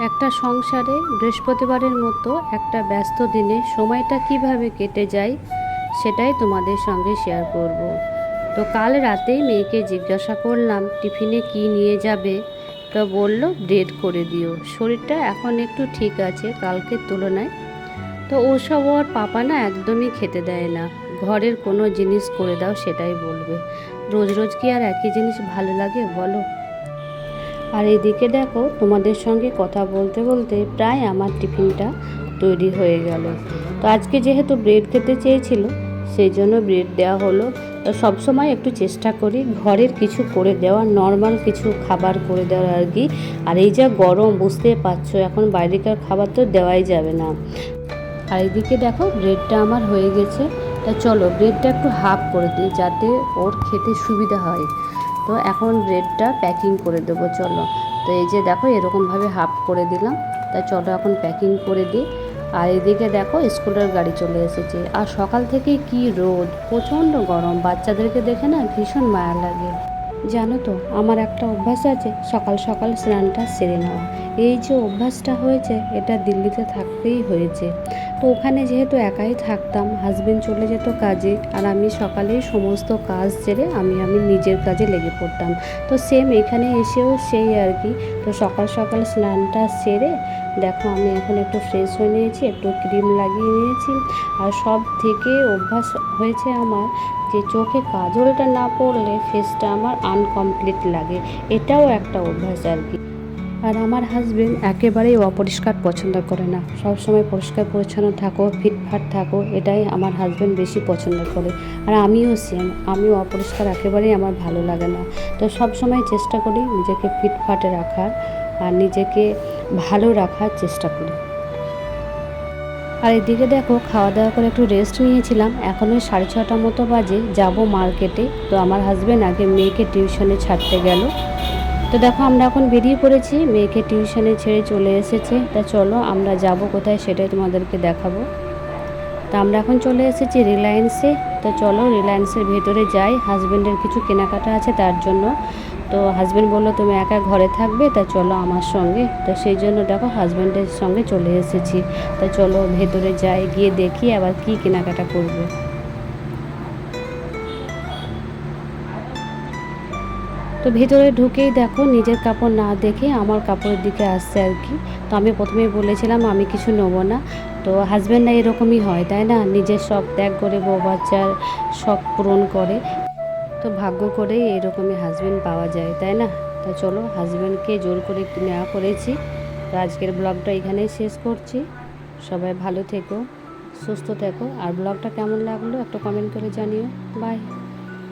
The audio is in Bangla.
একটা সংসারে বৃহস্পতিবারের মতো একটা ব্যস্ত দিনে সময়টা কিভাবে কেটে যায় সেটাই তোমাদের সঙ্গে শেয়ার করব। তো কাল রাতেই মেয়েকে জিজ্ঞাসা করলাম টিফিনে কি নিয়ে যাবে। তো বলল ব্রেড করে দিও, শরীরটা এখন একটু ঠিক আছে কালকের তুলনায়। তো ওসব ওর পাপা না একদমই খেতে দেয় না, ঘরের কোনো জিনিস করে দাও সেটাই বলবে। রোজ রোজ কি আর একই জিনিস ভালো লাগে বলো। আর এদিকে দেখো তোমাদের সঙ্গে কথা বলতে বলতে প্রায় আমার টিফিনটা তৈরি হয়ে গেল। তো আজকে যেহেতু ব্রেড খেতে চেয়েছিল সেই জন্য ব্রেড দেওয়া হলো। তো সবসময় একটু চেষ্টা করি ঘরের কিছু করে দেওয়া, নর্মাল কিছু খাবার করে দেওয়ার আর কি। আর এই যা গরম বুঝতে পারছো, এখন বাইরেকার খাবার তো দেওয়াই যাবে না। আর এদিকে দেখো ব্রেডটা আমার হয়ে গেছে। তা চলো ব্রেডটা একটু হাফ করে দিই যাতে ওর খেতে সুবিধা হয়। তো এখন ব্রেডটা প্যাকিং করে দেবো চলো। তো এই যে দেখো এরকমভাবে হাফ করে দিলাম। তা চলো এখন প্যাকিং করে দিই। আর এদিকে দেখো স্কুলের গাড়ি চলে এসেছে। আর সকাল থেকে কি রোদ, প্রচণ্ড গরম, বাচ্চাদেরকে দেখে না ভীষণ মায়া লাগে। জানো তো আমার একটা অভ্যাস আছে সকাল সকাল স্নানটা সেরে নেওয়া। এই যে অভ্যাসটা হয়েছে এটা দিল্লিতে থাকতেই হয়েছে। তো ওখানে যেহেতু একাই থাকতাম, হাজবেন্ড চলে যেত কাজে, আর আমি সকালেই সমস্ত কাজ সেরে আমি নিজের কাজে লেগে পড়তাম। তো সেম এখানে এসেও সেই আর কি। তো সকাল সকাল স্নানটা সেরে দেখো আমি এখন একটু ফ্রেশ হয়ে নিয়েছি, একটু ক্রিম লাগিয়ে নিয়েছি। আর সব থেকে অভ্যাস হয়েছে আমার যে চোখে কাজলটা না পড়লে ফেসটা আমার আনকমপ্লিট লাগে। এটাও একটা অভ্যাস আর কি। আর আমার হাজবেন্ড একেবারেই অপরিষ্কার পছন্দ করে না, সবসময় পরিষ্কার পরিচ্ছন্ন থাকো, ফিটফাট থাকো, এটাই আমার হাজবেন্ড বেশি পছন্দ করে। আর আমিও সেম, আমিও অপরিষ্কার একেবারেই আমার ভালো লাগে না। তো সবসময় চেষ্টা করি নিজেকে ফিটফাটে রাখার আর নিজেকে ভালো রাখার চেষ্টা করি। আর এদিকে দেখো খাওয়া দাওয়া করে একটু রেস্ট নিয়েছিলাম, এখন ওই 6:30 মতো বাজে, যাব মার্কেটে। তো আমার হাজবেন্ড আগে মেয়েকে টিউশনে ছাড়তে গেল। তো দেখো আমরা এখন বেরিয়ে পড়েছি, মেয়েকে টিউশনে ছেড়ে চলে এসেছে। তা চলো আমরা যাব কোথায় সেটাই তোমাদেরকে দেখাবো। তা আমরা এখন চলে এসেছি রিলায়েন্সে। তো চলো রিলায়েন্সের ভেতরে যাই, হাজব্যান্ডের কিছু কেনাকাটা আছে তার জন্য। তো হাজব্যান্ড বললো তুমি একা ঘরে থাকবে, তা চলো আমার সঙ্গে। তো সেই জন্য দেখো হাজব্যান্ডের সঙ্গে চলে এসেছি। তা চলো ভেতরে যাই, গিয়ে দেখি আবার কি কেনাকাটা করবো। তো ভিতরে ঢুকেই দেখো নিজের কাপড় না দেখে আমার কাপড়ের দিকে আসছে আর কি। তো আমি প্রথমেই বলেছিলাম আমি কিছু নেবো না। তো হাজব্যান্ড না এরকমই হয় তাই না, নিজের শখ ত্যাগ করে বউ বাচ্চার শখ পূরণ করে। তো ভাগ্য করেই এরকমই হাজব্যান্ড পাওয়া যায় তাই না। তো চলো হাজব্যান্ডকে জোর করে নেওয়া করেছি। তো আজকের ব্লগটা এখানেই শেষ করছি। সবাই ভালো থেকো, সুস্থ থেকো। আর ব্লগটা কেমন লাগলো একটা কমেন্ট করে জানিও। বাই।